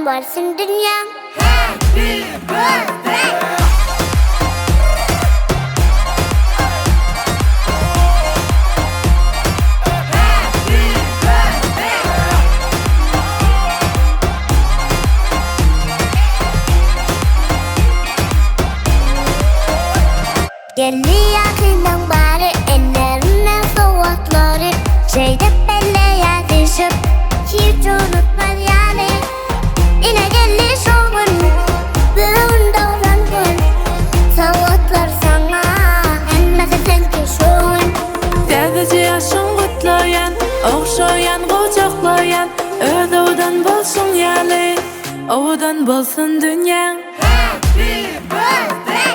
Odan varsın dünyam. Happy birthday. Geldi yakından bari ellerinden soğukları şeyde belleğe düşüp hiç unutmaz yani. Yine geldi şovun bugün davranın soğuklar sana emmesi senki şovun. Sadece yaşın kutlayan, okşayan, kucaklayan Ödüden bolsun yani, odan bolsun dünyan. Happy birthday.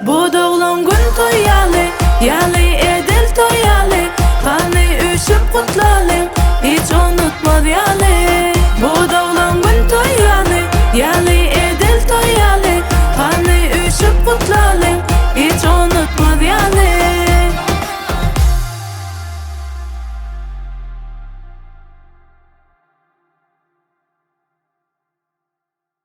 Bu doğulan gün toyalı, yalı edil toyalı Kanı üşüp kutlalı,